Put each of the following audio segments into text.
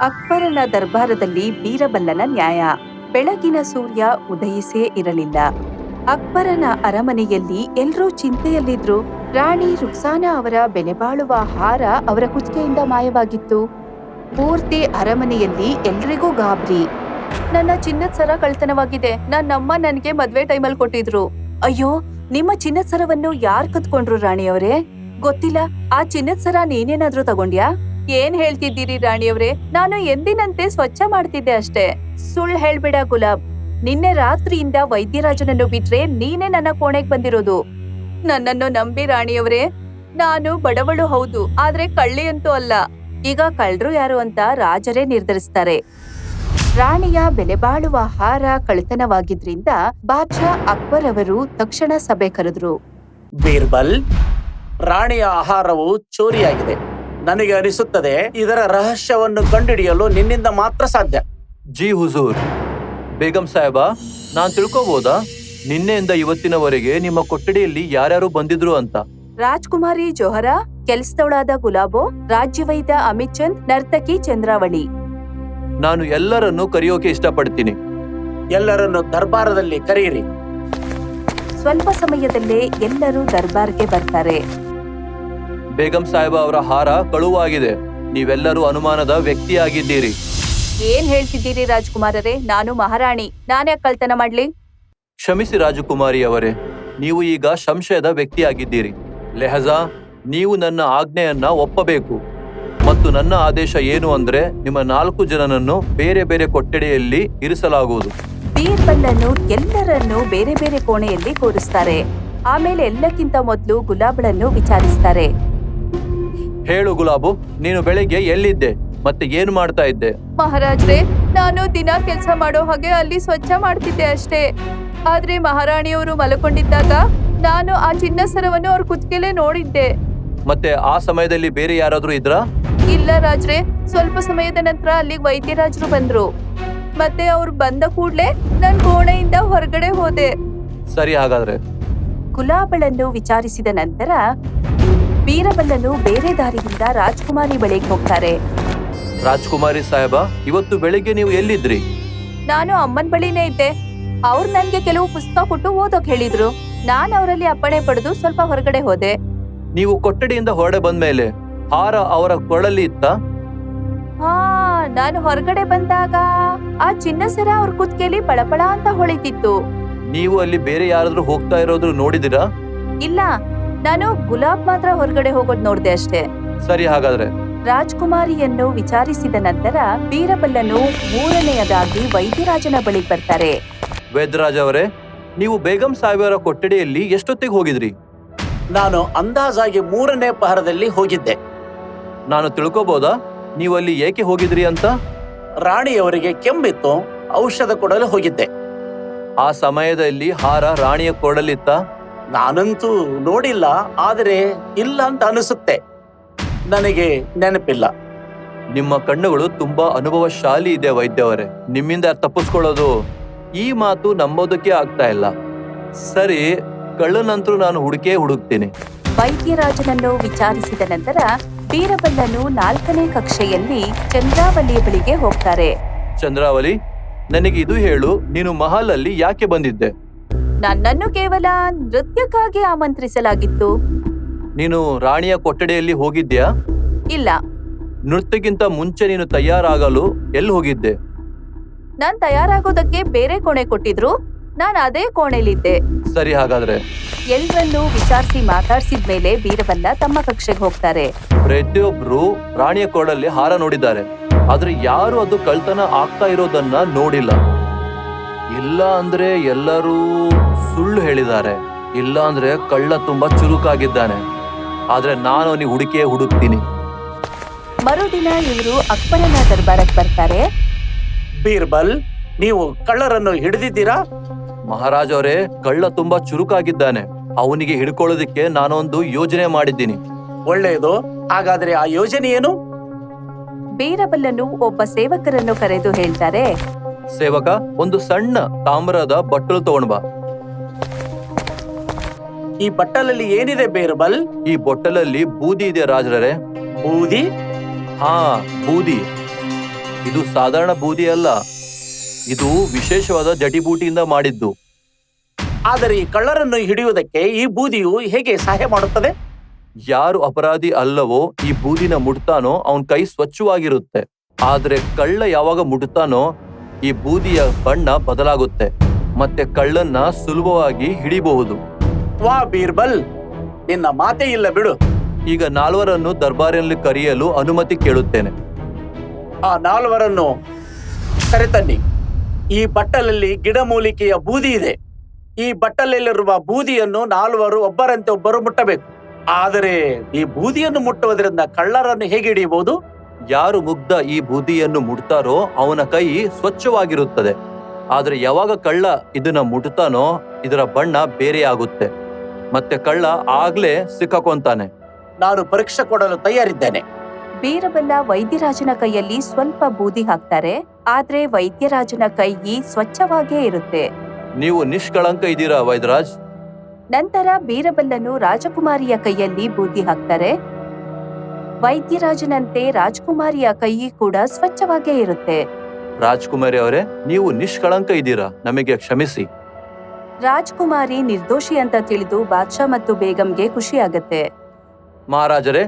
ಅಕ್ಬರನ ದರ್ಬಾರದಲ್ಲಿ ಬೀರಬಲ್ಲನ ನ್ಯಾಯ. ಬೆಳಗಿನ ಸೂರ್ಯ ಉದಯಿಸೇ ಇರಲಿಲ್ಲ. ಅಕ್ಬರನ ಅರಮನೆಯಲ್ಲಿ ಎಲ್ರೂ ಚಿಂತೆಯಲ್ಲಿದ್ರು. ರಾಣಿ ರುಕ್ಸಾನಾ ಅವರ ಬೆಲೆಬಾಳುವ ಹಾರ ಅವರ ಕುತ್ತಿಗೆಯಿಂದ ಮಾಯವಾಗಿತ್ತು. ಪೂರ್ತಿ ಅರಮನೆಯಲ್ಲಿ ಎಲ್ರಿಗೂ ಗಾಬರಿ. ನನ್ನ ಚಿನ್ನದ ಸರ ಕಳ್ತನವಾಗಿದೆ. ನನ್ನಮ್ಮ ನನ್ಗೆ ಮದ್ವೆ ಟೈಮಲ್ಲಿ ಕೊಟ್ಟಿದ್ರು. ಅಯ್ಯೋ, ನಿಮ್ಮ ಚಿನ್ನದ ಸರವನ್ನು ಯಾರ್ ಕತ್ಕೊಂಡ್ರು ರಾಣಿಯವರೇ? ಗೊತ್ತಿಲ್ಲ. ಆ ಚಿನ್ನದ ಸರ ನೀನೇನಾದ್ರೂ ತಗೊಂಡ್ಯಾ? ಏನ್ ಹೇಳ್ತಿದ್ದೀರಿ ರಾಣಿಯವರೇ? ನಾನು ಎಂದಿನಂತೆ ಸ್ವಚ್ಛ ಮಾಡ್ತಿದ್ದೆ ಅಷ್ಟೇ. ಸುಳ್ಳು ಹೇಳ್ಬೇಡ ಗುಲಾಬ್. ನಿನ್ನೆ ರಾತ್ರಿಯಿಂದ ವೈದ್ಯರಾಜನನ್ನು ಬಿಟ್ರೆ ನೀನೇ ನನ್ನ ಕೋಣೆಗ್ ಬಂದಿರೋದು. ನನ್ನನ್ನು ನಂಬಿ ರಾಣಿಯವರೇ. ನಾನು ಬಡವಳು ಹೌದು, ಆದ್ರೆ ಕಳ್ಳಿ ಅಂತೂ ಅಲ್ಲ. ಈಗ ಕಳ್ರು ಯಾರು ಅಂತ ರಾಜರೇ ನಿರ್ಧರಿಸ್ತಾರೆ. ರಾಣಿಯ ಬೆಲೆಬಾಳುವ ಹಾರ ಕಳ್ತನವಾಗಿದ್ರಿಂದ ಬಾದ್ಶಾ ಅಕ್ಬರ್ ಅವರು ತಕ್ಷಣ ಸಭೆ ಕರೆದ್ರು. ಬೀರ್ಬಲ್, ರಾಣಿಯ ಆಹಾರವು ಚೋರಿಯಾಗಿದೆ. ನನಗೆ ಅನಿಸುತ್ತದೆ ಇದರ ರಹಸ್ಯವನ್ನು ಕಂಡುಹಿಡಿಯಲು ನಿನ್ನಿಂದ ಮಾತ್ರ ಸಾಧ್ಯ. ಜಿ ಹುಜೂರ್. ಬೇಗಂ ಸಾಹೇಬ, ನಾನ್ ತಿಳ್ಕೋಬಹುದಾ ನಿನ್ನೆಯಿಂದ ಇವತ್ತಿನವರೆಗೆ ನಿಮ್ಮ ಕೊಠಡಿಯಲ್ಲಿ ಯಾರ್ಯಾರು ಬಂದಿದ್ರು ಅಂತ? ರಾಜ್ಕುಮಾರಿ ಜೋಹರಾ, ಕೆಲ್ಸದವಳಾದ ಗುಲಾಬೋ, ರಾಜ್ಯವೈದ್ಯ ಅಮಿತ್ ಚಂದ್, ನರ್ತಕಿ ಚಂದ್ರಾವಳಿ. ನಾನು ಎಲ್ಲರನ್ನೂ ಕರೆಯೋಕೆ ಇಷ್ಟಪಡ್ತೀನಿ. ಎಲ್ಲರನ್ನು ದರ್ಬಾರದಲ್ಲಿ ಕರೆಯಿರಿ. ಸ್ವಲ್ಪ ಸಮಯದಲ್ಲೇ ಎಲ್ಲರೂ ದರ್ಬಾರ್ಗೆ ಬರ್ತಾರೆ. ಬೇಗಂ ಸಾಹೇಬ ಅವರ ಹಾರ ಕಳುವಾಗಿದೆ. ನೀವೆಲ್ಲರೂ ಅನುಮಾನದ ವ್ಯಕ್ತಿಯಾಗಿದ್ದೀರಿ. ಏನ್ ಹೇಳ್ತಿದ್ದೀರಿ ರಾಜ್ಕುಮಾರರೇ? ನಾನು ಮಹಾರಾಣಿ. ನಾನೇ ಕಳ್ತನ ಮಾಡ್ಲಿ? ಕ್ಷಮಿಸಿ ರಾಜಕುಮಾರಿ ಅವರೇ, ನೀವು ಈಗ ಸಂಶಯದ ವ್ಯಕ್ತಿಯಾಗಿದ್ದೀರಿ. ಲೆಹಜಾ, ನೀವು ನನ್ನ ಆಜ್ಞೆಯನ್ನ ಒಪ್ಪಬೇಕು. ಮತ್ತು ನನ್ನ ಆದೇಶ ಏನು ಅಂದ್ರೆ ನಿಮ್ಮ 4 ಜನನನ್ನು ಬೇರೆ ಬೇರೆ ಕೊಠಡಿಯಲ್ಲಿ ಇರಿಸಲಾಗುವುದು. ಬೀರ್ಬಲ್ಲನ್ನು ಎಲ್ಲರನ್ನೂ ಬೇರೆ ಬೇರೆ ಕೋಣೆಯಲ್ಲಿ ಕೂರಿಸ್ತಾರೆ. ಆಮೇಲೆ ಎಲ್ಲಕ್ಕಿಂತ ಮೊದಲು ಗುಲಾಬಳನ್ನು ವಿಚಾರಿಸ್ತಾರೆ. ಹೇಳು ಗುಲಾಬು, ನೀನು ಬೆಳಿಗ್ಗೆ ಎಲ್ಲಿದ್ದೆ ಮತ್ತೆ ಏನು ಮಾಡ್ತಾ ಇದ್ದೆ? ಮಹಾರಾಜ್ರೆ, ನಾನು ದಿನ ಕೆಲಸ ಮಾಡೋ ಹಾಗೆ ಅಲ್ಲಿ ಸ್ವಚ್ಛ ಮಾಡ್ತಿದ್ದೆ ಅಷ್ಟೇ. ಆದ್ರೆ ಮಹಾರಾಣಿಯವರು ಮಲ್ಕೊಂಡಿದ್ದಾಗ ನಾನು ಆ ಚಿನ್ನ ಸರವನ್ನು ಅವ್ರ ಕುತ್ತಿಗೆಲೇ ನೋಡಿದ್ದೆ. ಮತ್ತೆ ಆ ಸಮಯದಲ್ಲಿ ಬೇರೆ ಯಾರಾದ್ರೂ ಇದ್ರಾ? ಇಲ್ಲ ರಾಜ್ರೆ, ಸ್ವಲ್ಪ ಸಮಯದ ನಂತರ ಅಲ್ಲಿಗೆ ವೈದ್ಯರಾಜರು ಬಂದ್ರು. ಮತ್ತೆ ಅವ್ರು ಬಂದ ಕೂಡ್ಲೆ ನನ್ ಕೋಣೆಯಿಂದ ಹೊರಗಡೆ ಹೋದೆ. ಸರಿ, ಹಾಗಾದ್ರೆ ಗುಲಾಬಳನ್ನು ವಿಚಾರಿಸಿದ ನಂತರ ಬೀರಬಲ್ಲನು ಬೇರೆ ದಾರಿಯಿಂದ ರಾಜ್ಕುಮಾರಿ ಬಳಿಗೆ ಹೋಗ್ತಾರೆ. ರಾಜ್ಕುಮಾರಿ ಸಾಹೇಬ, ಇವತ್ತು ಬೆಳಿಗ್ಗೆ ನೀವು ಎಲ್ಲಿದ್ರಿ? ನಾನು ಅಮ್ಮನ್ ಬಳಿನೇ ಇದ್ದೆ. ಅವ್ರು ನನ್ಗೆ ಕೆಲವು ಪುಸ್ತಕ ಕೊಟ್ಟು ಓದೋಕ್ ಹೇಳಿದ್ರು. ನಾನ್ ಅವರಲ್ಲಿ ಅಪ್ಪಣೆ ಪಡೆದು ಸ್ವಲ್ಪ ಹೊರಗಡೆ ಹೋದೆ. ನೀವು ಕೊಠಡಿಯಿಂದ ಹೊರಡೆ ಬಂದ್ಮೇಲೆ ಹಾರ ಅವರ ಕೊಳಲಿ ಇತ್ತ? ಹಾ, ನಾನು ಹೊರಗಡೆ ಬಂದಾಗ ಆ ಚಿನ್ನ ಸರ ಅವ್ರ ಕುತ್ತಿಗೆಲಿ ಪಳಪಳ ಅಂತ ಹೊಳಿತಿತ್ತು. ನೀವು ಅಲ್ಲಿ ಬೇರೆ ಯಾರಾದ್ರೂ ಹೋಗ್ತಾ ಇರೋದು ನೋಡಿದಿರಾ? ಇಲ್ಲ, ನಾನು ಗುಲಾಬ್ ಮಾತ್ರ ಹೊರಗಡೆ ಹೋಗೋದ್ ನೋಡ್ದೆ ಅಷ್ಟೇ. ಸರಿ, ಹಾಗಾದ್ರೆ ರಾಜ್ಕುಮಾರಿಯನ್ನು ವಿಚಾರಿಸಿದ ನಂತರ ಬೀರಬಲ್ಲನು ಮೂರನೆಯದಾಗಿ ವೈದ್ಯರಾಜನ ಬಳಿಗೆ ಬರ್ತಾರೆ. ವೈದ್ಯರಾಜ್ ಅವರೇ, ನೀವು ಬೇಗಂ ಸಾಹೇಬರ ಕೊಠಡಿಯಲ್ಲಿ ಎಷ್ಟೊತ್ತಿಗೆ ಹೋಗಿದ್ರಿ? ನಾನು ಅಂದಾಜಾಗಿ 3ನೇ ಪಹರದಲ್ಲಿ ಹೋಗಿದ್ದೆ. ನಾನು ತಿಳ್ಕೋಬಹುದಾ ನೀವು ಅಲ್ಲಿ ಏಕೆ ಹೋಗಿದ್ರಿ ಅಂತ? ರಾಣಿಯವರಿಗೆ ಕೆಮ್ಮಿತ್ತು, ಔಷಧ ಕೊಡಲು ಹೋಗಿದ್ದೆ. ಆ ಸಮಯದಲ್ಲಿ ಹಾರ ರಾಣಿಯ ಕೊಡಲಿತ್ತ? ನಾನಂತೂ ನೋಡಿಲ್ಲ, ಆದರೆ ಇಲ್ಲ ಅಂತ ಅನಿಸುತ್ತೆ. ನನಗೆ ನೆನಪಿಲ್ಲ. ನಿಮ್ಮ ಕಣ್ಣುಗಳು ತುಂಬಾ ಅನುಭವಶಾಲಿ ಇದೆ ವೈದ್ಯವರೇ. ನಿಮ್ಮಿಂದ ತಪ್ಪಿಸ್ಕೊಳ್ಳೋದು ಈ ಮಾತು ನಂಬೋದಕ್ಕೆ ಆಗ್ತಾ ಇಲ್ಲ. ಸರಿ, ಕಳ್ಳನಂತರೂ ನಾನು ಹುಡುಕ್ತೀನಿ. ವೈದ್ಯರಾಜನನ್ನು ವಿಚಾರಿಸಿದ ನಂತರ ಬೀರಬಲ್ಲನು 4ನೇ ಕಕ್ಷೆಯಲ್ಲಿ ಚಂದ್ರಾವಳಿಯ ಬಳಿಗೆ ಹೋಗ್ತಾರೆ. ಚಂದ್ರಾವಳಿ, ನನಗೆ ಇದು ಹೇಳು, ನೀನು ಮಹಲ್ ಅಲ್ಲಿ ಯಾಕೆ ಬಂದಿದ್ದೆ? ನನ್ನನ್ನು ಕೇವಲ ನೃತ್ಯಕ್ಕಾಗಿ ಆಮಂತ್ರಿಸಲಾಗಿತ್ತು. ನೀನು ರಾಣಿಯ ಕೊಠಡಿಯಲ್ಲಿ ಹೋಗಿದ್ಯಾ? ಇಲ್ಲ. ನೃತ್ಯಕ್ಕಿಂತ ಮುಂಚೆ ನೀನು ತಯಾರಾಗಲು ಎಲ್ಲಿ ಹೋಗಿದ್ದೆ? ನಾನ್ ತಯಾರಾಗೋದಕ್ಕೆ ಬೇರೆ ಕೋಣೆ ಕೊಟ್ಟಿದ್ರು. ನಾನ್ ಅದೇ ಕೋಣೆಲಿದ್ದೆ. ಸರಿ, ಹಾಗಾದ್ರೆ ಎಲ್ರನ್ನೂ ವಿಚಾರಿಸಿ ಮಾತಾಡ್ಸಿದ್ಮೇಲೆ ಬೀರಬಲ್ಲ ತಮ್ಮ ಕಕ್ಷೆಗೆ ಹೋಗ್ತಾರೆ. ಪ್ರತಿಯೊಬ್ರು ರಾಣಿಯ ಕೊಡಲ್ಲಿ ಹಾರ ನೋಡಿದ್ದಾರೆ, ಆದ್ರೆ ಯಾರು ಅದು ಕಳ್ತನ ಆಗ್ತಾ ಇರೋದನ್ನ ನೋಡಿಲ್ಲ. ಇಲ್ಲ ಅಂದ್ರೆ ಎಲ್ಲರೂ ಸುಳ್ಳು ಹೇಳಿದ್ದಾರೆ, ಇಲ್ಲ ಅಂದ್ರೆ ಕಳ್ಳ ತುಂಬಾ ಚುರುಕಾಗಿದ್ದಾನೆ. ಆದ್ರೆ ನಾನು ಅವನಿಗೆ ಹುಡುಕ್ತೀನಿ. ಮರುದಿನ ಇವರು ಅಕ್ಬರನ ದರ್ಬಾರಕ್ಕೆ ಬರ್ತಾರೆ. ಬೀರ್ಬಲ್, ನೀವು ಕಳ್ಳರನ್ನು ಹಿಡಿದಿದ್ದೀರಾ? ಮಹಾರಾಜ್ ಅವರೇ, ಕಳ್ಳ ತುಂಬಾ ಚುರುಕಾಗಿದ್ದಾನೆ. ಅವನಿಗೆ ಹಿಡ್ಕೊಳ್ಳೋದಕ್ಕೆ ನಾನೊಂದು ಯೋಜನೆ ಮಾಡಿದ್ದೀನಿ. ಒಳ್ಳೆಯದು. ಹಾಗಾದ್ರೆ ಆ ಯೋಜನೆ ಏನು? ಬೀರಬಲ್ಲನು ಒಬ್ಬ ಸೇವಕರನ್ನು ಕರೆದು ಹೇಳ್ತಾರೆ. ಸೇವಕ, ಒಂದು ಸಣ್ಣ ತಾಮ್ರದ ಬಟ್ಟಲು ತಗೊಂಡ್ ಬಾ. ಈ ಬಟ್ಟಲಲ್ಲಿ ಏನಿದೆ ಬೀರ್ಬಲ್? ಈ ಬೊಟ್ಟಲಲ್ಲಿ ಬೂದಿ ಇದೆ ರಾಜರೇ. ಬೂದಿ? ಹಾ, ಬೂದಿ. ಇದು ಸಾಧಾರಣ ಬೂದಿ ಅಲ್ಲ, ಇದು ವಿಶೇಷವಾದ ಜಡಿಬೂಟಿಯಿಂದ ಮಾಡಿದ್ದು. ಆದರೆ ಈ ಕಳ್ಳರನ್ನು ಹಿಡಿಯುವುದಕ್ಕೆ ಈ ಬೂದಿಯು ಹೇಗೆ ಸಹಾಯ ಮಾಡುತ್ತದೆ? ಯಾರು ಅಪರಾಧಿ ಅಲ್ಲವೋ ಈ ಬೂದಿನ ಮುಟ್ತಾನೋ ಅವನ್ ಕೈ ಸ್ವಚ್ಛವಾಗಿರುತ್ತೆ. ಆದ್ರೆ ಕಳ್ಳ ಯಾವಾಗ ಮುಟ್ತಾನೋ ಈ ಬೂದಿಯ ಬಣ್ಣ ಬದಲಾಗುತ್ತೆ, ಮತ್ತೆ ಕಳ್ಳನ್ನ ಸುಲಭವಾಗಿ ಹಿಡಿಬಹುದು. ವಾ ಬೀರ್ಬಲ್, ನಿನ್ನ ಮಾತೇ ಇಲ್ಲ ಬಿಡು. ಈಗ 4 ದರ್ಬಾರಿನಲ್ಲಿ ಕರೆಯಲು ಅನುಮತಿ ಕೇಳುತ್ತೇನೆ. ಆ 4 ಕರೆತನ್ನಿ. ಈ ಬಟ್ಟಲಲ್ಲಿ ಗಿಡಮೂಲಿಕೆಯ ಬೂದಿ ಇದೆ. ಈ ಬಟ್ಟಲಲ್ಲಿರುವ ಬೂದಿಯನ್ನು 4 ಒಬ್ಬರಂತೆ ಒಬ್ಬರು ಮುಟ್ಟಬೇಕು. ಆದರೆ ಈ ಬೂದಿಯನ್ನು ಮುಟ್ಟುವುದರಿಂದ ಕಳ್ಳರನ್ನು ಹೇಗೆ ಹಿಡಿಯಬಹುದು? ಯಾರು ಮುಗ್ಧ ಈ ಬೂದಿಯನ್ನು ಮುಟ್ತಾರೋ ಅವನ ಕೈ ಸ್ವಚ್ಛವಾಗಿರುತ್ತದೆ. ಆದ್ರೆ ಯಾವಾಗ ಕಳ್ಳ ಇದನ್ನ ಮುಟ್ತಾನೋ ಇದರ ಬಣ್ಣ ಬೇರೆಯಾಗುತ್ತೆ, ಮತ್ತೆ ಕಳ್ಳ ಆಗ್ಲೇ ಸಿಕ್ಕಾಕೊಂತಾನೆ. ನಾನು ಪರೀಕ್ಷೆ ಕೊಡಲು ತಯಾರಿದ್ದೇನೆ. ಬೀರಬಲ್ಲ ವೈದ್ಯರಾಜನ ಕೈಯಲ್ಲಿ ಸ್ವಲ್ಪ ಬೂದಿ ಹಾಕ್ತಾರೆ, ಆದ್ರೆ ವೈದ್ಯರಾಜನ ಕೈ ಸ್ವಚ್ಛವಾಗೇ ಇರುತ್ತೆ. ನೀವು ನಿಷ್ಕಳಂಕ ಇದ್ದೀರಾ ವೈದ್ಯರಾಜ್? ನಂತರ ಬೀರಬಲ್ಲನು ರಾಜಕುಮಾರಿಯ ಕೈಯಲ್ಲಿ ಬೂದಿ ಹಾಕ್ತಾರೆ. ವೈದ್ಯರಾಜನಂತೆ ರಾಜಕುಮಾರಿಯ ಕೈ ಕೂಡ ಸ್ವಚ್ಛವಾಗೇ ಇರುತ್ತೆ. ರಾಜ್ಕುಮಾರಿ ಅವರೇ, ನೀವು ನಿಷ್ಕಳಂಕ ಇದ್ದೀರಾ, ನಮಗೆ ಕ್ಷಮಿಸಿ. ರಾಜ್ಕುಮಾರಿ ನಿರ್ದೋಷಿ ಅಂತ ತಿಳಿದು ಬಾದ್ಶಾ ಮತ್ತು ಬೇಗಂಗೆ ಖುಷಿ ಆಗತ್ತೆ. ಮಹಾರಾಜರೇ,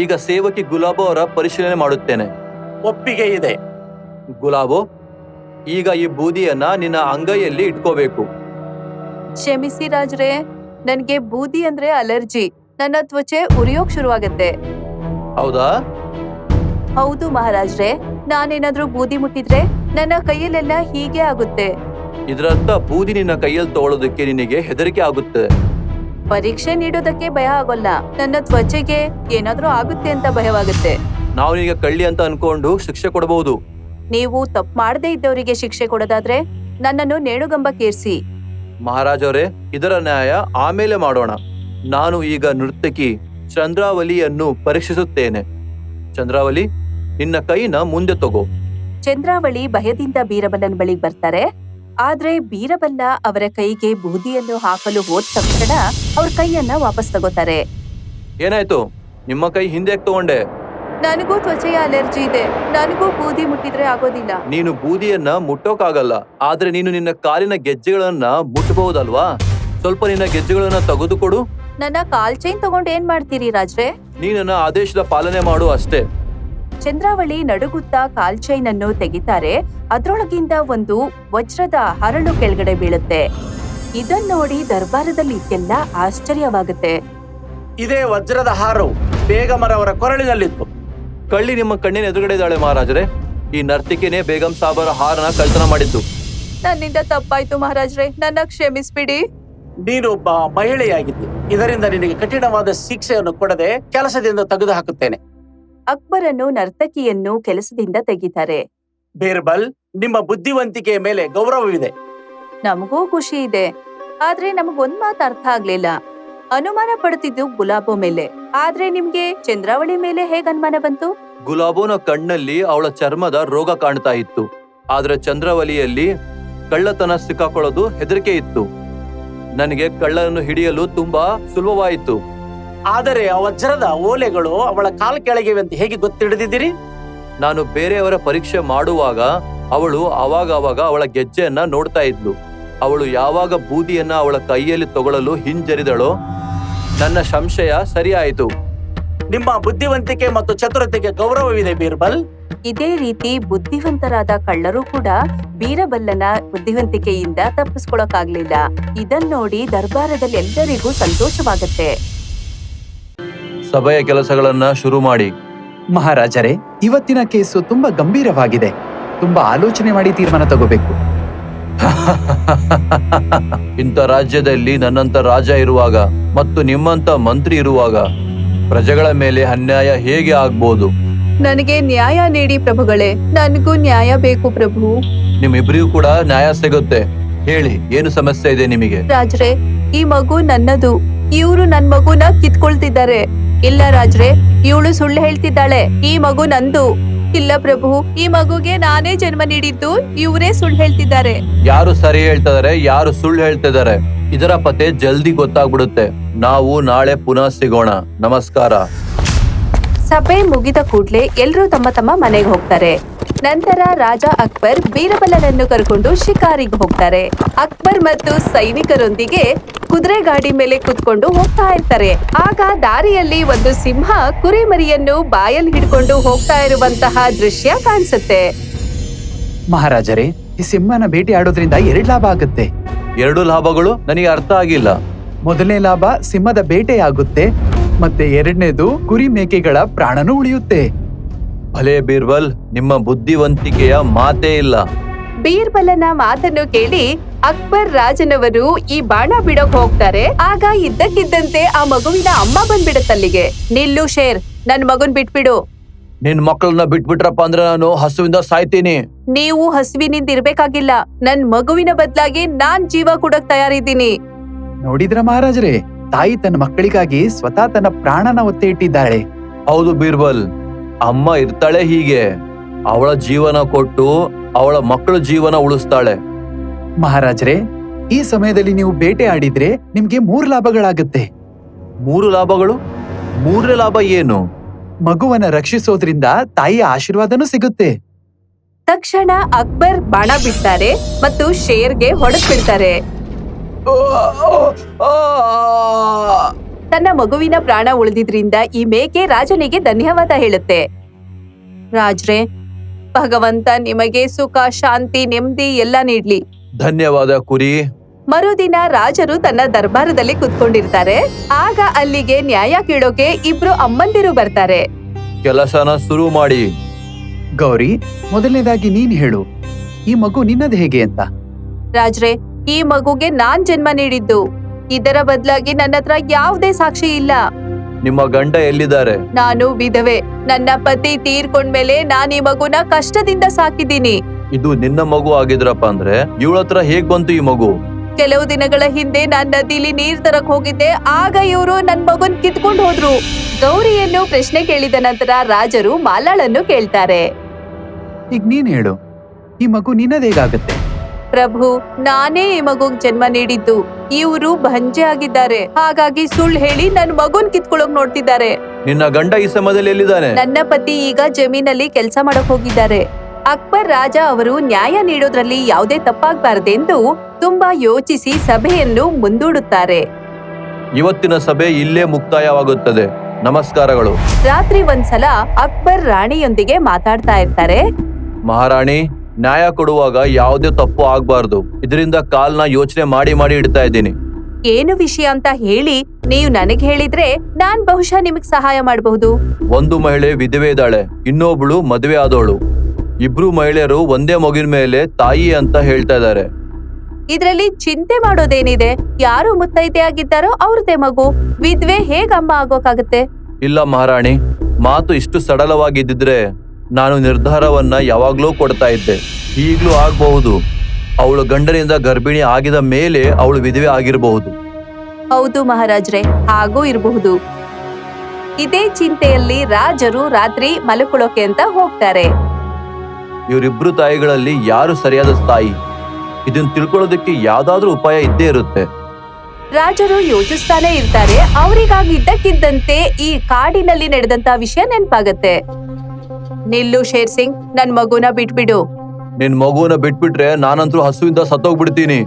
ಈಗ ಸೇವಕಿ ಗುಲಾಬೋ ಅವರ ಪರಿಶೀಲನೆ ಮಾಡುತ್ತೇನೆ. ಒಪ್ಪಿಗೆ ಇದೆ. ಗುಲಾಬೋ, ಈಗ ಈ ಬೂದಿಯನ್ನ ನಿನ್ನ ಅಂಗೈಯಲ್ಲಿ ಇಟ್ಕೋಬೇಕು. ಕ್ಷಮಿಸಿ ರಾಜ್ರೆ, ನನ್ಗೆ ಬೂದಿ ಅಂದ್ರೆ ಅಲರ್ಜಿ. ನನ್ನ ತ್ವಚೆ ಉರಿಯೋಕ್ ಶುರುವಾಗತ್ತೆ. ಹೌದಾ? ಹೌದು ಮಹಾರಾಜ್ರೆ, ನಾನೇನಾದ್ರೂ ಬೂದಿ ಮುಟ್ಟಿದ್ರೆ ನನ್ನ ಕೈಯಲ್ಲೆಲ್ಲ ಹೀಗೆ ಆಗುತ್ತೆ. ಇದರರ್ಥ ಬೂದಿ ನಿನ್ನ ಕೈಯಲ್ಲಿ ತಗೊಳ್ಳೋದಕ್ಕೆ ನಿನಗೆ ಹೆದರಿಕೆ ಆಗುತ್ತೆ. ಪರೀಕ್ಷೆ ನೀಡೋದಕ್ಕೆ ಭಯ ಆಗೋಲ್ಲ, ನನ್ನ ತ್ವಚೆಗೆ ಏನಾದ್ರೂ ಆಗುತ್ತೆ ಅಂತ ಭಯವಾಗುತ್ತೆ. ನಾವು ನಿನಗೆ ಕಳ್ಳಿ ಅಂತ ಅನ್ಕೊಂಡು ಶಿಕ್ಷೆ ಕೊಡಬಹುದು. ನೀವು ತಪ್ಪು ಮಾಡದೇ ಇದ್ದವರಿಗೆ ಶಿಕ್ಷೆ ಕೊಡೋದಾದ್ರೆ ನನ್ನನ್ನು ನೇಣುಗಂಬಕ್ಕೇರ್ಸಿ. ಮಹಾರಾಜರೇ, ಇದರ ನ್ಯಾಯ ಆಮೇಲೆ ಮಾಡೋಣ. ನಾನು ಈಗ ನರ್ತಕಿ ಚಂದ್ರಾವಲಿಯನ್ನು ಪರೀಕ್ಷಿಸುತ್ತೇನೆ. ಚಂದ್ರಾವಲಿ, ನಿನ್ನ ಕೈನ ಮುಂದೆ ತಗೋ. ಚಂದ್ರಾವಳಿ ಭಯದಿಂದ ಬೀರಬಲ್ಲನ ಬಳಿಗೆ ಬರ್ತಾರೆ. ಆದ್ರೆ ಬೀರಬಲ್ಲ ಅವರ ಕೈಗೆ ಬೂದಿಯನ್ನು ಹಾಕಲು ಹೋದ ತಕ್ಷಣ ಅವ್ರ ಕೈಯನ್ನ ವಾಪಸ್ ತಗೋತಾರೆ. ಏನಾಯ್ತು? ನಿಮ್ಮ ಕೈ ಹಿಂದೆ ತಗೊಂಡೆ. ನನಗೂ ತ್ವಚೆಯ ಅಲರ್ಜಿ ಇದೆ, ನನಗೂ ಬೂದಿ ಮುಟ್ಟಿದ್ರೆ ಆಗೋದಿಲ್ಲ. ನೀನು ಬೂದಿಯನ್ನ ಮುಟ್ಟೋಕಾಗಲ್ಲ, ಆದ್ರೆ ನೀನು ನಿನ್ನ ಕಾಲಿನ ಗೆಜ್ಜೆಗಳನ್ನ ಮುಟ್ಟಬಹುದಲ್ವಾ? ಸ್ವಲ್ಪ ನಿನ್ನ ಗೆಜ್ಜೆಗಳನ್ನ ತೆಗೆದುಕೊಡು. ನನ್ನ ಕಾಲ್ ಚೈನ್ ತಗೊಂಡು ಏನ್ ಮಾಡ್ತೀರಿ ರಾಜ್ರೆ? ನೀ ನನ್ನ ಆದೇಶದ ಪಾಲನೆ ಮಾಡು ಅಷ್ಟೇ. ಚಂದ್ರಾವಳಿ ನಡುಗುತ್ತಾ ಕಾಲ್ ಚೈನ್ ಅನ್ನು ತೆಗಿತಾರೆ. ಅದ್ರೊಳಗಿಂದ ಒಂದು ವಜ್ರದ ಹರಳು ಕೆಳಗಡೆ ಬೀಳುತ್ತೆ. ಇದನ್ ನೋಡಿ ದರ್ಬಾರದಲ್ಲಿ ಎಲ್ಲ ಆಶ್ಚರ್ಯವಾಗುತ್ತೆ. ಇದೇ ವಜ್ರದ ಹಾರವು ಬೇಗಮರವರ ಕೊರಳಿನಲ್ಲಿತ್ತು. ಕಳ್ಳಿ ನಿಮ್ಮ ಕಣ್ಣಿನ ಎದುರುಗಡೆ ಇದ್ದಾಳೆ ಮಹಾರಾಜರೇ. ಈ ನರ್ತಿಕೆನೇ ಬೇಗಂ ಸಾಬರ ಹಾರನ ಕಳ್ತನ ಮಾಡಿದ್ದು. ನನ್ನಿಂದ ತಪ್ಪಾಯ್ತು ಮಹಾರಾಜ್ರೆ, ನನ್ನ ಕ್ಷಮಿಸ್ಬಿಡಿ. ನೀನೊಬ್ಬ ಮಹಿಳೆಯಾಗಿದ್ದಿ. ಇದರಿಂದ ನಿನಗೆ ಕಠಿಣವಾದ ಶಿಕ್ಷೆಯನ್ನು ಕೊಡದೆ ಕೆಲಸದಿಂದ ತೆಗೆದು ಹಾಕುತ್ತೇನೆ. ಅಕ್ಬರನ್ನು ನರ್ತಕಿಯನ್ನು ಕೆಲಸದಿಂದ ತೆಗಿತಾರೆ. ಬೀರ್ಬಲ್, ನಿಮ್ಮ ಬುದ್ಧಿವಂತಿಕೆಯ ಮೇಲೆ ಗೌರವವಿದೆ. ನಮಗೂ ಖುಷಿ ಇದೆ, ಆದ್ರೆ ನಮಗೊಂದ್ ಮಾತು ಅರ್ಥ ಆಗ್ಲಿಲ್ಲ. ಅನುಮಾನ ಪಡುತ್ತಿದ್ದು ಗುಲಾಬೋ ಮೇಲೆ, ಆದ್ರೆ ನಿಮ್ಗೆ ಚಂದ್ರಾವಳಿ ಮೇಲೆ ಹೇಗ್ ಅನುಮಾನ ಬಂತು? ಗುಲಾಬೋನ ಕಣ್ಣಲ್ಲಿ ಅವಳ ಚರ್ಮದ ರೋಗ ಕಾಣ್ತಾ ಇತ್ತು, ಆದ್ರೆ ಚಂದ್ರವಲಿಯಲ್ಲಿ ಕಳ್ಳತನ ಸಿಕ್ಕಾಕೊಳ್ಳೋದು ಹೆದರಿಕೆ ಇತ್ತು. ನನಗೆ ಕಳ್ಳರನ್ನು ಹಿಡಿಯಲು ತುಂಬಾ ಸುಲಭವಾಯಿತು. ಆದರೆ ಆ ವಜ್ರದ ಓಲೆಗಳು ಅವಳ ಕಾಲ್ ಕೆಳಗಿವೆ ಅಂತ ಹೇಗೆ ಗೊತ್ತಿಡಿದಿರಿ? ನಾನು ಬೇರೆಯವರ ಪರೀಕ್ಷೆ ಮಾಡುವಾಗ ಅವಳು ಅವಾಗ ಅವಳ ಗೆಜ್ಜೆಯನ್ನ ನೋಡ್ತಾ ಇದ್ಲು. ಅವಳು ಯಾವಾಗ ಬೂದಿಯನ್ನ ಅವಳ ಕೈಯಲ್ಲಿ ತಗೊಳ್ಳಲು ಹಿಂಜರಿದಳೋ ನನ್ನ ಸಂಶಯ ಸರಿಯಾಯಿತು. ನಿಮ್ಮ ಬುದ್ಧಿವಂತಿಕೆ ಮತ್ತು ಚತುರತೆಗೆ ಗೌರವವಿದೆ ಬೀರ್ಬಲ್. ಇದೇ ರೀತಿ ಬುದ್ಧಿವಂತರಾದ ಕಳ್ಳರು ಕೂಡ ಬೀರಬಲ್ಲನ ಬುದ್ಧಿವಂತಿಕೆಯಿಂದ ತಪ್ಪಿಸ್ಕೊಳಕ್ಕಾಗ್ಲಿಲ್ಲ. ಇದನ್ ನೋಡಿ ದರ್ಬಾರದಲ್ಲಿ ಎಲ್ಲರಿಗೂ ಸಂತೋಷವಾಗತ್ತೆ. ಸಭೆಯ ಕೆಲಸಗಳನ್ನ ಶುರು ಮಾಡಿ. ಮಹಾರಾಜರೇ, ಇವತ್ತಿನ ಕೇಸು ತುಂಬಾ ಗಂಭೀರವಾಗಿದೆ. ತುಂಬಾ ಆಲೋಚನೆ ಮಾಡಿ ತೀರ್ಮಾನ ತಗೋಬೇಕು. ಇಂಥ ರಾಜ್ಯದಲ್ಲಿ ನನ್ನಂತ ರಾಜ ಇರುವಾಗ ಮತ್ತು ನಿಮ್ಮಂತ ಮಂತ್ರಿ ಇರುವಾಗ ಪ್ರಜೆಗಳ ಮೇಲೆ ಅನ್ಯಾಯ ಹೇಗೆ ಆಗ್ಬೋದು? ನನಗೆ ನ್ಯಾಯ ನೀಡಿ ಪ್ರಭುಗಳೇ, ನನಗೂ ನ್ಯಾಯ ಬೇಕು ಪ್ರಭು. ನಿಮ್ಮಿಬ್ರಿಗೂ ಕೂಡ ನ್ಯಾಯ ಸಿಗುತ್ತೆ. ಹೇಳಿ, ಏನು ಸಮಸ್ಯೆ ಇದೆ ನಿಮಗೆ? ರಾಜ್ರೆ, ಈ ಮಗು ನನ್ನದು. ಇವ್ರು ನನ್ ಮಗುನ ಕಿತ್ಕೊಳ್ತಿದ್ದಾರೆ. ಇಲ್ಲ ರಾಜ್ರೆ, ಇವಳು ಸುಳ್ಳು ಹೇಳ್ತಿದ್ದಾಳೆ. ಈ ಮಗು ನಂದು. ಇಲ್ಲ ಪ್ರಭು, ಈ ಮಗುಗೆ ನಾನೇ ಜನ್ಮ ನೀಡಿದ್ದು. ಇವರೇ ಸುಳ್ಳು ಹೇಳ್ತಿದ್ದಾರೆ. ಯಾರು ಸರಿ ಹೇಳ್ತಿದ್ದಾರೆ, ಯಾರು ಸುಳ್ಳು ಹೇಳ್ತಿದ್ದಾರೆ, ಇದರ ಪತೆ ಜಲ್ದಿ ಗೊತ್ತಾಗ್ಬಿಡುತ್ತೆ. ನಾವು ನಾಳೆ ಪುನಃ ಸಿಗೋಣ. ನಮಸ್ಕಾರ. ಸಭೆ ಮುಗಿದ ಕೂಡ್ಲೆ ಎಲ್ರೂ ತಮ್ಮ ತಮ್ಮ ಮನೆಗೆ ಹೋಗ್ತಾರೆ. ನಂತರ ರಾಜ ಅಕ್ಬರ್ ಬೀರಬಲನನ್ನು ಕರ್ಕೊಂಡು ಶಿಕಾರಿಗೆ ಹೋಗ್ತಾರೆ. ಅಕ್ಬರ್ ಮತ್ತು ಸೈನಿಕರೊಂದಿಗೆ ಕುದುರೆ ಗಾಡಿ ಮೇಲೆ ಕುತ್ಕೊಂಡು ಹೋಗ್ತಾ ಇರ್ತಾರೆ. ಆಗ ದಾರಿಯಲ್ಲಿ ಒಂದು ಸಿಂಹ ಕುರಿಮರಿಯನ್ನು ಬಾಯಲ್ಲಿ ಹಿಡ್ಕೊಂಡು ಹೋಗ್ತಾ ಇರುವಂತಹ ದೃಶ್ಯ ಕಾಣಿಸುತ್ತೆ. ಮಹಾರಾಜರೇ, ಈ ಸಿಂಹನ ಬೇಟೆ ಆಡೋದ್ರಿಂದ 2 ಲಾಭ ಆಗುತ್ತೆ. 2 ಲಾಭಗಳು ನನಗೆ ಅರ್ಥ ಆಗಿಲ್ಲ. ಮೊದಲನೇ ಲಾಭ ಸಿಂಹದ ಬೇಟೆ ಆಗುತ್ತೆ, ಮತ್ತೆ 2ನೇದು ಕುರಿ ಮೇಕೆಗಳ ಪ್ರಾಣನೂ ಉಳಿಯುತ್ತೆ. ಭಲೇ ಬೀರ್ಬಲ್, ನಿಮ್ಮ ಬುದ್ಧಿವಂತಿಕೆಯ ಮಾತೇ ಇಲ್ಲ. ಬೀರ್ಬಲನ ಮಾತನ್ನು ಕೇಳಿ ಅಕ್ಬರ್ ರಾಜನವರು ಈ ಬಾಣ ಬಿಡೋಕ್ ಹೋಗ್ತಾರೆ. ಆಗ ಇದ್ದಕ್ಕಿದ್ದಂತೆ ಆ ಮಗುವಿನ ಅಮ್ಮ ಬಂದ್ಬಿಡತ್ತಲ್ಲಿಗೆ. ನಿಲ್ಲು ಶೇರ್, ನನ್ ಮಗುನ್ ಬಿಟ್ಬಿಡು. ನಿನ್ ಮಕ್ಕಳನ್ನ ಬಿಟ್ಬಿಟ್ರಪ್ಪ ಅಂದ್ರೆ ನಾನು ಹಸುವಿಂದ ಸಾಯ್ತೀನಿ. ನೀವು ಹಸುವಿನಿಂದ ಇರ್ಬೇಕಾಗಿಲ್ಲ. ನನ್ ಮಗುವಿನ ಬದಲಾಗಿ ನಾನ್ ಜೀವ ಕೊಡಕ್ ತಯಾರಿದ್ದೀನಿ. ನೋಡಿದ್ರ ಮಹಾರಾಜರೇ, ತಾಯಿ ತನ್ನ ಮಕ್ಕಳಿಗಾಗಿ ಸ್ವತಃ ತನ್ನ ಪ್ರಾಣನ ಒತ್ತೆ ಇಟ್ಟಿದ್ದಾಳೆ. ಹೌದು ಬೀರ್ಬಲ್, ಅಮ್ಮ ಇರ್ತಾಳೆ ಹೀಗೆ. ಅವಳ ಜೀವನ ಕೊಟ್ಟು ಅವಳ ಮಕ್ಕಳ ಜೀವನ ಉಳಿಸ್ತಾಳೆ. ಮಹಾರಾಜರೇ, ಈ ಸಮಯದಲ್ಲಿ ನೀವು ಬೇಟೆ ಆಡಿದ್ರೆ ನಿಮ್ಗೆ 3 ಲಾಭಗಳಾಗುತ್ತೆ. 3 ಲಾಭಗಳು? 3ನೇ ಲಾಭ ಏನು? ಮಗುವನ್ನ ರಕ್ಷಿಸೋದ್ರಿಂದ ತಾಯಿಯ ಆಶೀರ್ವಾದನೂ ಸಿಗುತ್ತೆ. ತಕ್ಷಣ ಅಕ್ಬರ್ ಬಾಣ ಬಿಡ್ತಾರೆ ಮತ್ತು ಶೇರ್ಗೆ ಹೊಡೆದ್ ಬಿಡ್ತಾರೆ. ತನ್ನ ಮಗುವಿನ ಪ್ರಾಣ ಉಳಿದಿದ್ರಿಂದ ಈ ಮೇಕೆ ರಾಜನಿಗೆ ಧನ್ಯವಾದ ಹೇಳುತ್ತೆ. ರಾಜ್ರೆ, ಭಗವಂತ ನಿಮಗೆ ಸುಖ, ಶಾಂತಿ, ನೆಮ್ಮದಿ ಎಲ್ಲ ನೀಡ್ಲಿ. ಧನ್ಯವಾದ ಕುರಿ. ಮರುದಿನ ರಾಜರು ತನ್ನ ದರ್ಬಾರದಲ್ಲಿ ಕುತ್ಕೊಂಡಿರ್ತಾರೆ. ಆಗ ಅಲ್ಲಿಗೆ ನ್ಯಾಯ ಕೇಳೋಕೆ 2 ಅಮ್ಮಂದಿರು ಬರ್ತಾರೆ. ಕೆಲಸನ ಶುರು ಮಾಡಿ. ಗೌರಿ, ಮೊದಲನೇದಾಗಿ ನೀನ್ ಹೇಳು, ಈ ಮಗು ನಿನ್ನದು ಹೇಗೆ ಅಂತ. ರಾಜ್ರೆ, ಈ ಮಗುಗೆ ನಾನ್ ಜನ್ಮ ನೀಡಿದ್ದು. ಇದರ ಬದಲಾಗಿ ನನ್ನ ಹತ್ರ ಯಾವುದೇ ಸಾಕ್ಷಿ ಇಲ್ಲ. ನಿಮ್ಮ ಗಂಡ ಎಲ್ಲಿದ್ದಾರೆ? ನಾನು ವಿಧವೆ. ನನ್ನ ಪತಿ ತೀರ್ಕೊಂಡ್ಮೇಲೆ ನಾನ್ ಈ ಮಗುನ ಕಷ್ಟದಿಂದ ಸಾಕಿದ್ದೀನಿ. ಇದು ನಿನ್ನ ಮಗು ಆಗಿದ್ರಪ್ಪ ಅಂದ್ರೆ ಇವಳ ಹತ್ರ ಹೇಗ್ ಬಂತು ಈ ಮಗು? ಕೆಲವು ದಿನಗಳ ಹಿಂದೆ ನಾನ್ ನದಿಲಿ ನೀರ್ ತರಕ್ ಹೋಗಿದ್ದೆ. ಆಗ ಇವರು ನನ್ ಮಗುನ್ ಕಿತ್ಕೊಂಡು ಹೋದ್ರು. ಗೌರಿಯನ್ನು ಪ್ರಶ್ನೆ ಕೇಳಿದ ನಂತರ ರಾಜರು ಮಾಲಾಳನ್ನು ಕೇಳ್ತಾರೆ. ಈಗ ನೀನ್ ಹೇಳು, ಈ ಮಗು ನಿನ್ನದು ಹೇಗಾಗುತ್ತೆ? ಪ್ರಭು, ನಾನೇ ಈ ಮಗುಗ್ ಜನ್ಮ ನೀಡಿದ್ದು. ಇವರು ಭಂಜೆ ಆಗಿದ್ದಾರೆ. ಹಾಗಾಗಿ ಸುಳ್ಳು ಹೇಳಿ ನನ್ ಮಗುನ್ ಕಿತ್ಕೊಳ್ಳೋಕ್ ನೋಡ್ತಿದ್ದಾರೆ. ನಿನ್ನ ಗಂಡ ಈ ಸಮಯದಲ್ಲಿ ಎಲ್ಲಿದ್ದಾನೆ? ನನ್ನ ಪತಿ ಈಗ ಜಮೀನಲ್ಲಿ ಕೆಲಸ ಮಾಡಕ್ ಹೋಗಿದ್ದಾರೆ. ಅಕ್ಬರ್ ರಾಜ ಅವರು ನ್ಯಾಯ ನೀಡೋದ್ರಲ್ಲಿ ಯಾವುದೇ ತಪ್ಪಾಗಬಾರದೆಂದು ತುಂಬಾ ಯೋಚಿಸಿ ಸಭೆಯನ್ನು ಮುಂದೂಡುತ್ತಾರೆ. ಇವತ್ತಿನ ಸಭೆ ಇಲ್ಲೇ ಮುಕ್ತಾಯವಾಗುತ್ತದೆ. ನಮಸ್ಕಾರಗಳು. ರಾತ್ರಿ ಒಂದ್ಸಲ ಅಕ್ಬರ್ ರಾಣಿಯೊಂದಿಗೆ ಮಾತಾಡ್ತಾ ಇರ್ತಾರೆ. ಮಹಾರಾಣಿ, ನ್ಯಾಯ ಕೊಡುವಾಗ ಯಾವುದೇ ತಪ್ಪು ಆಗ್ಬಾರ್ದು. ಇದರಿಂದ ಕಾಲ್ನ ಯೋಚನೆ ಮಾಡಿ ಇಡ್ತಾ ಇದ್ದೀನಿ. ಏನು ವಿಷಯ ಅಂತ ಹೇಳಿ ನೀವು ನನಗ್ ಹೇಳಿದ್ರೆ ನಾನ್ ಬಹುಶಃ ನಿಮಗ್ ಸಹಾಯ ಮಾಡಬಹುದು. ಒಂದು ಮಹಿಳೆ ವಿಧವೆ ಇದ್ದಾಳೆ, ಇನ್ನೊಬ್ಳು ಮದುವೆ ಆದವಳು. 2 ಮಹಿಳೆಯರು ಒಂದೇ ಮಗುವಿನ ಮೇಲೆ ತಾಯಿ ಅಂತ ಹೇಳ್ತಾ ಇದ್ದಾರೆ. ಇದ್ರಲ್ಲಿ ಚಿಂತೆ ಮಾಡೋದೇನಿದೆ? ಯಾರು ಮುತ್ತೈದೆ ಆಗಿದ್ದಾರೋ ಅವ್ರದೇ ಮಗು. ವಿದ್ವೆ ಹೇಗ್ ಅಮ್ಮ ಆಗೋಕಾಗತ್ತೆ? ಇಲ್ಲ ಮಹಾರಾಣಿ, ಮಾತು ಇಷ್ಟು ಸಡಲವಾಗಿದ್ದಿದ್ರೆ ನಾನು ನಿರ್ಧಾರವನ್ನ ಯಾವಾಗ್ಲೂ ಕೊಡ್ತಾ ಇದ್ದೆ. ಈಗ್ಲೂ ಆಗ್ಬಹುದು. ಅವಳು ಗಂಡನಿಂದ ಗರ್ಭಿಣಿ ಆಗಿದ ಮೇಲೆ ಅವಳು ವಿಧವೆ ಆಗಿರಬಹುದು. ಹೌದು ಮಹಾರಾಜ್ರೆ, ಹಾಗೂ ಇರಬಹುದು. ಇದೇ ಚಿಂತೆಯಲ್ಲಿ ರಾಜರು ರಾತ್ರಿ ಮಲ್ಕೊಳ್ಳೋಕೆ ಅಂತ ಹೋಗ್ತಾರೆ. ಇವರಿಬ್ರು ತಾಯಿಗಳಲ್ಲಿ ಯಾರು ಸರಿಯಾದ ತಾಯಿ? ಇದನ್ನ ತಿಳ್ಕೊಳ್ಳೋದಕ್ಕೆ ಯಾವ್ದಾದ್ರೂ ಉಪಾಯ ಇದ್ದೇ ಇರುತ್ತೆ. ರಾಜರು ಯೋಚಿಸ್ತಾನೆ ಇರ್ತಾರೆ. ಅವ್ರಿಗಾಗಿ ಇದ್ದಕ್ಕಿದ್ದಂತೆ ಈ ಕಾಡಿನಲ್ಲಿ ನಡೆದಂತ ವಿಷಯ ನೆನಪಾಗತ್ತೆ. ನಿಲ್ಲು ಶೇರ್ ಸಿಂಗ್, ನನ್ ಮಗುನ ಬಿಟ್ಬಿಡು. ನಿನ್ ಮಗುವನ್ನ ಬಿಟ್ಬಿಟ್ರೆ ನಾನಂತೂ ಹಸುವಿಂದ ಸತ್ತೋಗ್ಬಿಡ್ತೀನಿ.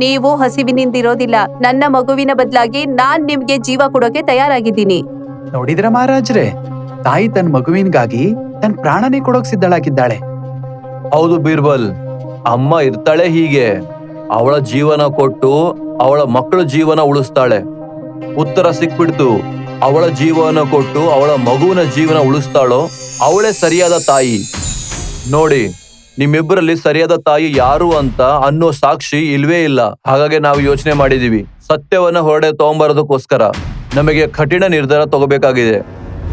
ನೀವು ಹಸಿವಿನಿಂದಿರೋದಿಲ್ಲ. ನನ್ನ ಮಗುವಿನ ಬದಲಾಗಿ ನಾನ್ ನಿಮ್ಗೆ ಜೀವ ಕೊಡೋಕೆ ತಯಾರಾಗಿದ್ದೀನಿ. ನೋಡಿದ್ರ ಮಹಾರಾಜ್ರೆ, ತಾಯಿ ತನ್ನ ಮಗುವಿನಗಾಗಿ ತನ್ನ ಪ್ರಾಣನೇ ಕೊಡೋಕ್ ಸಿದ್ಧಳಾಗಿದ್ದಾಳೆ. ಹೌದು ಬೀರ್ಬಲ್, ಅಮ್ಮ ಇರ್ತಾಳೆ ಹೀಗೆ. ಅವಳ ಜೀವನ ಕೊಟ್ಟು ಅವಳ ಮಕ್ಕಳ ಜೀವನ ಉಳಿಸ್ತಾಳೆ. ಉತ್ತರ ಸಿಕ್ಬಿಡ್ತು. ಅವಳ ಜೀವನ ಕೊಟ್ಟು ಅವಳ ಮಗುವಿನ ಜೀವನ ಉಳಿಸ್ತಾಳೋ ಅವಳೇ ಸರಿಯಾದ ತಾಯಿ. ನೋಡಿ, ನಿಮ್ಮಿಬ್ಬರಲ್ಲಿ ಸರಿಯಾದ ತಾಯಿ ಯಾರು ಅಂತ ಅನ್ನೋ ಸಾಕ್ಷಿ ಇಲ್ವೇ ಇಲ್ಲ. ಹಾಗಾಗಿ ನಾವು ಯೋಚನೆ ಮಾಡಿದೀವಿ, ಸತ್ಯವನ್ನ ಹೊರಡೆ ತಗೊಂಬರೋದಕ್ಕೋಸ್ಕರ ನಮಗೆ ಕಠಿಣ ನಿರ್ಧಾರ ತಗೋಬೇಕಾಗಿದೆ.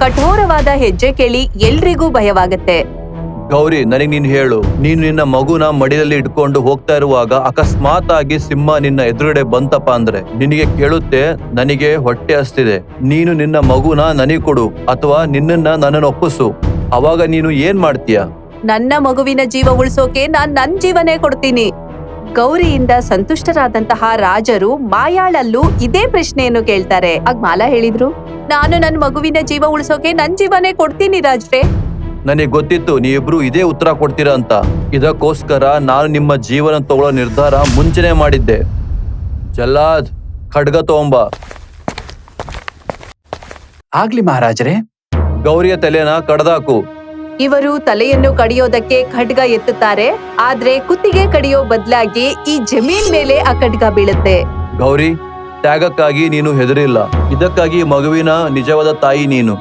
ಕಠೋರವಾದ ಹೆಜ್ಜೆ ಕೇಳಿ ಎಲ್ರಿಗೂ ಭಯವಾಗತ್ತೆ. ಗೌರಿ, ನನಗ್ ನೀನ್ ಹೇಳು, ನೀನು ನಿನ್ನ ಮಗುನ ಮಡಿಯಲ್ಲಿ ಇಟ್ಕೊಂಡು ಹೋಗ್ತಾ ಇರುವಾಗ ಅಕಸ್ಮಾತ್ ಆಗಿ ಸಿಂಹ ನಿನ್ನ ಎದುರುಗಡೆ ಬಂತಪ್ಪ ಅಂದ್ರೆ ನಿನಗೆ ಕೇಳುತ್ತೆ, ನನಗೆ ಹೊಟ್ಟೆ ಹಸ್ತಿದೆ, ನೀನು ನಿನ್ನ ಮಗುನ ನನಗೆ ಕೊಡು ಅಥವಾ ನಿನ್ನನ್ನ ನನ್ನನ್ನು ಒಪ್ಪಿಸು. ಅವಾಗ ನೀನು ಏನ್ ಮಾಡ್ತೀಯ? ನನ್ನ ಮಗುವಿನ ಜೀವ ಉಳಿಸೋಕೆ ನಾನ್ ನನ್ ಜೀವನೇ ಕೊಡ್ತೀನಿ. ಗೌರಿಯಿಂದ ಸಂತುಷ್ಟರಾದಂತಹ ರಾಜರು ಮಾಯಾಳಲ್ಲೂ ಇದೇ ಪ್ರಶ್ನೆಯನ್ನು ಕೇಳ್ತಾರೆ. ಆಗ ಮಾಲಾ ಹೇಳಿದ್ರು, ನಾನು ನನ್ ಮಗುವಿನ ಜೀವ ಉಳಿಸೋಕೆ ನನ್ ಜೀವನೇ ಕೊಡ್ತೀನಿ ರಾಜ್ರೆ. ನನಗೆ ಗೊತ್ತಿತ್ತು ನೀವಿಬ್ರು ಇದೇ ಉತ್ತರ ಕೊಡ್ತೀರಾ ಅಂತ. ಇದಕ್ಕೋಸ್ಕರ ನಾನು ನಿಮ್ಮ ಜೀವನ ತಗೊಳ್ಳೋ ನಿರ್ಧಾರ ಮುಂಚೆನೆ ಮಾಡಿದ್ದೆ. ಜಲ್ಲಾದ್, ಖಡ್ಗ ತಗೊಂಬ. ಆಗ್ಲಿ ಮಹಾರಾಜರೇ. ಗೌರಿಯ ತಲೆನ ಕಡ್ದಾಕು. ಇವರು ತಲೆಯನ್ನು ಕಡಿಯೋದಕ್ಕೆ ಖಡ್ಗ ಎತ್ತುತ್ತಾರೆ, ಆದ್ರೆ ಕುತ್ತಿಗೆ ಕಡಿಯೋ ಬದಲಾಗಿ ಈ ಜಮೀನ್ ಮೇಲೆ ಆ ಖಡ್ಗ ಬೀಳುತ್ತೆ. ಗೌರಿ, ತ್ಯಾಗಕ್ಕಾಗಿ ನೀನು ಹೆದರಿಲ್ಲ. ಇದಕ್ಕಾಗಿ ಮಗುವಿನ ನಿಜವಾದ ತಾಯಿ ನೀನು.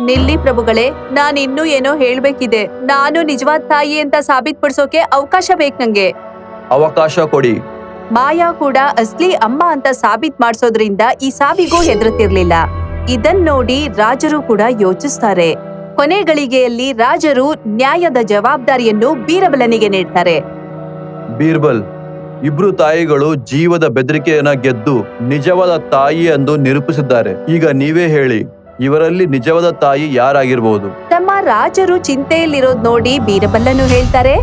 ನಿಲ್ಲಿ ಪ್ರಭುಗಳೇ, ನಾನ್ ಇನ್ನೂ ಏನೋ ಹೇಳ್ಬೇಕಿದೆ. ನಾನು ನಿಜವಾದ ತಾಯಿ ಅಂತ ಸಾಬೀತ್ಪಡಿಸೋಕೆ ಅವಕಾಶ ಬೇಕು ನಂಗೆ. ಅವಕಾಶ ಕೊಡಿ. ಮಾಯಾ ಕೂಡ ಅಸ್ಲಿ ಅಮ್ಮ ಅಂತ ಸಾಬೀತ್ ಮಾಡ್ಸೋದ್ರಿಂದ ಈ ಸಾವಿಗೂ ಹೆದರುತ್ತಿರ್ಲಿಲ್ಲ. ಇದನ್ ನೋಡಿ ರಾಜರು ಕೂಡ ಯೋಚಿಸ್ತಾರೆ. ಕೊನೆ ಗಳಿಗೆಯಲ್ಲಿ ರಾಜರು ನ್ಯಾಯದ ಜವಾಬ್ದಾರಿಯನ್ನು ಬೀರಬಲನಿಗೆ ನೀಡ್ತಾರೆ. ಬೀರ್ಬಲ್, ಇಬ್ರು ತಾಯಿಗಳು ಜೀವದ ಬೆದರಿಕೆಯನ್ನ ಗೆದ್ದು ನಿಜವಾದ ತಾಯಿ ಎಂದು ನಿರೂಪಿಸಿದ್ದಾರೆ. ಈಗ ನೀವೇ ಹೇಳಿ, ಇವರಲ್ಲಿ ನಿಜವಾದ ತಾಯಿ ಯಾರಾಗಿರ್ಬೋದು? ತಮ್ಮ ರಾಜರು ಚಿಂತೆಯಲ್ಲಿರೋದ್ ನೋಡಿ ಬೀರಬಲ್ಲನು ಹೇಳ್ತಾರೆ,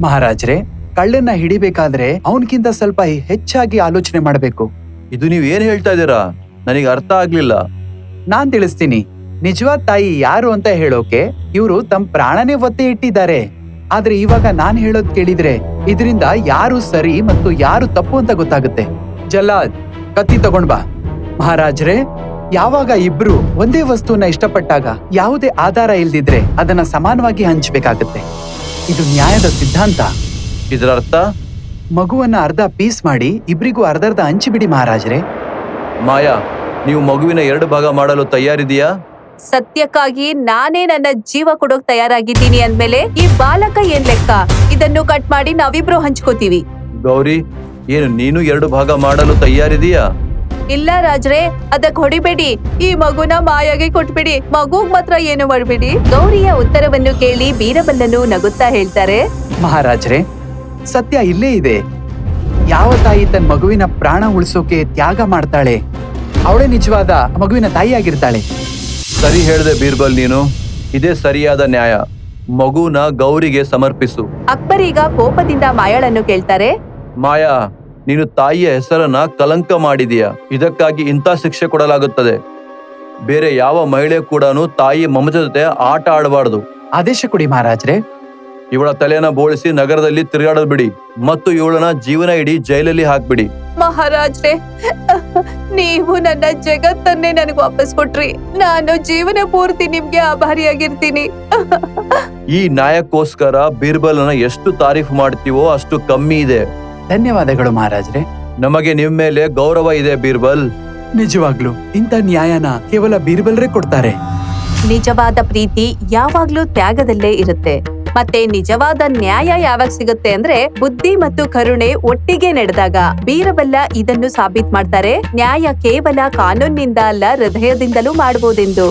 ಮಹಾರಾಜರೇ, ಕಳ್ಳನ್ನ ಹಿಡಿಬೇಕಾದ್ರೆ ಅವನ್ಕಿಂತ ಸ್ವಲ್ಪ ಹೆಚ್ಚಾಗಿ ಆಲೋಚನೆ ಮಾಡಬೇಕು. ಇದು ನೀವ್ ಏನ್ ಹೇಳ್ತಾ ಇದ್ದೀರಾ? ನನಗೆ ಅರ್ಥ ಆಗ್ಲಿಲ್ಲ. ನಾನ್ ತಿಳಿಸ್ತೀನಿ. ನಿಜವಾದ ತಾಯಿ ಯಾರು ಅಂತ ಹೇಳೋಕೆ ಇವರು ತಮ್ಮ ಪ್ರಾಣನೇ ಒತ್ತೆ ಇಟ್ಟಿದ್ದಾರೆ. ಆದ್ರೆ ಇವಾಗ ನಾನ್ ಹೇಳೋದ್ ಕೇಳಿದ್ರೆ ಇದರಿಂದ ಯಾರು ಸರಿ ಮತ್ತು ಯಾರು ತಪ್ಪು ಅಂತ ಗೊತ್ತಾಗುತ್ತೆ. ಜಲ್ಲಾದ್, ಕತ್ತಿ ತಗೊಂಡ್ ಬಾ. ಮಹಾರಾಜರೇ, ಯಾವಾಗ ಇಬ್ರು ಒಂದೇ ವಸ್ತುವನ್ನ ಇಷ್ಟಪಟ್ಟಾಗ ಯಾವುದೇ ಆಧಾರ ಇಲ್ದಿದ್ರೆ ಅದನ್ನ ಸಮಾನವಾಗಿ ಹಂಚ್ಬೇಕಾಗತ್ತೆ. ಇದು ನ್ಯಾಯದ ಸಿದ್ಧಾಂತ. ಇದರ ಅರ್ಥ? ಮಗುವನ್ನ ಅರ್ಧ ಪೀಸ್ ಮಾಡಿ ಇಬ್ರಿಗೂ ಅರ್ಧರ್ಧ ಹಂಚಿಬಿಡಿ ಮಹಾರಾಜರೇ. ಮಾಯಾ, ನೀವು ಮಗುವಿನ 2 ಭಾಗ ಮಾಡಲು ತಯಾರಿದೆಯಾ? ಸತ್ಯಕ್ಕಾಗಿ ನಾನೇ ನನ್ನ ಜೀವ ಕೊಡೋಕ್ ತಯಾರಾಗಿದ್ದೀನಿ ಅಂದ್ಮೇಲೆ ಈ ಬಾಲಕ ಏನ್ ಲೆಕ್ಕ? ಇದನ್ನು ಕಟ್ ಮಾಡಿ ನಾವಿಬ್ರು ಹಂಚ್ಕೋತೀವಿ. ಗೌರಿ, ಏನು ನೀನು 2 ಭಾಗ ಮಾಡಲು ತಯಾರಿದೆಯಾ? ಇಲ್ಲ ರಾಜ್ರೆ, ಅದಕ್ ಹೊಡಿಬೇಡಿ. ಈ ಮಗುನ ಮಾಯಾಗೆ ಕೊಟ್ಬಿಡಿ. ಮಗುಗ್ ಮಾತ್ರ ಏನು ಮಾಡ್ಬೇಡಿ. ಗೌರಿಯ ಉತ್ತರವನ್ನು ಕೇಳಿ ಬೀರಬಲ್ಲನು ನಗುತ್ತಾ ಹೇಳ್ತಾರೆ, ಮಹಾರಾಜರೇ, ಸತ್ಯ ಇಲ್ಲೇ ಇದೆ. ಯಾವ ತಾಯಿ ತನ್ನ ಮಗುವಿನ ಪ್ರಾಣ ಉಳಿಸೋಕೆ ತ್ಯಾಗ ಮಾಡ್ತಾಳೆ, ಅವಳೇ ನಿಜವಾದ ಮಗುವಿನ ತಾಯಿಯಾಗಿರ್ತಾಳೆ. ಸರಿ ಹೇಳ್ದೆ ಬೀರ್ಬಲ್ ನೀನು. ಇದೇ ಸರಿಯಾದ ನ್ಯಾಯ. ಮಗುನ ಗೌರಿಗೆ ಸಮರ್ಪಿಸು. ಅಕ್ಬರ್ ಈಗ ಕೋಪದಿಂದ ಮಾಯಾಳನ್ನು ಕೇಳ್ತಾರೆ, ಮಾಯಾ, ನೀನು ತಾಯಿಯ ಹೆಸರನ್ನ ಕಲಂಕ ಮಾಡಿದೀಯ. ಇದಕ್ಕಾಗಿ ಇಂಥ ಶಿಕ್ಷೆ ಕೊಡಲಾಗುತ್ತದೆ. ಬೇರೆ ಯಾವ ಮಹಿಳೆ ಕೂಡ ತಾಯಿ ಮಮತೆ ಜೊತೆ ಆಟ ಆಡಬಾರ್ದು. ಆದೇಶ ಕೊಡಿ ಮಹಾರಾಜರೇ. ಇವಳ ತಲೆಯನ್ನ ಬೋಳಿಸಿ ನಗರದಲ್ಲಿ ತಿರುಗಾಡೋದ್ ಬಿಡಿ ಮತ್ತು ಇವಳನ್ನ ಜೀವನ ಇಡೀ ಜೈಲಲ್ಲಿ ಹಾಕ್ಬಿಡಿ. ಮಹಾರಾಜ್ರೆ, ನೀವು ನನ್ನ ಜಗತ್ತನ್ನೇ ನನಗೆ ವಾಪಸ್ ಕೊಟ್ರಿ. ನಾನು ಜೀವನ ಪೂರ್ತಿ ನಿಮ್ಗೆ ಆಭಾರಿಯಾಗಿರ್ತೀನಿ. ಈ ನ್ಯಾಯಕ್ಕೋಸ್ಕರ ಬೀರ್ಬಲ್ನ ಎಷ್ಟು ತಾರೀಫ್ ಮಾಡ್ತೀವೋ ಅಷ್ಟು ಕಮ್ಮಿ ಇದೆ. ಧನ್ಯವಾದಗಳು ಮಹಾರಾಜರೇ. ನಮಗೆ ನಿಮ್ ಮೇಲೆ ಗೌರವ ಇದೆ ಬೀರ್ಬಲ್. ನಿಜವಾಗ್ಲು ಇಂಥ ನ್ಯಾಯನ ಕೇವಲ ಬೀರ್ಬಲ್ರೇ ಕೊಡ್ತಾರೆ. ನಿಜವಾದ ಪ್ರೀತಿ ಯಾವಾಗ್ಲೂ ತ್ಯಾಗದಲ್ಲೇ ಇರುತ್ತೆ. ಮತ್ತೆ ನಿಜವಾದ ನ್ಯಾಯ ಯಾವಾಗ ಸಿಗುತ್ತೆ ಅಂದ್ರೆ ಬುದ್ಧಿ ಮತ್ತು ಕರುಣೆ ಒಟ್ಟಿಗೆ ನಡೆದಾಗ. ಬೀರಬಲ್ಲ ಇದನ್ನು ಸಾಬೀತ್ ಮಾಡ್ತಾರೆ. ನ್ಯಾಯ ಕೇವಲ ಕಾನೂನಿನಿಂದ ಅಲ್ಲ, ಹೃದಯದಿಂದಲೂ ಮಾಡಬಹುದೆಂದು.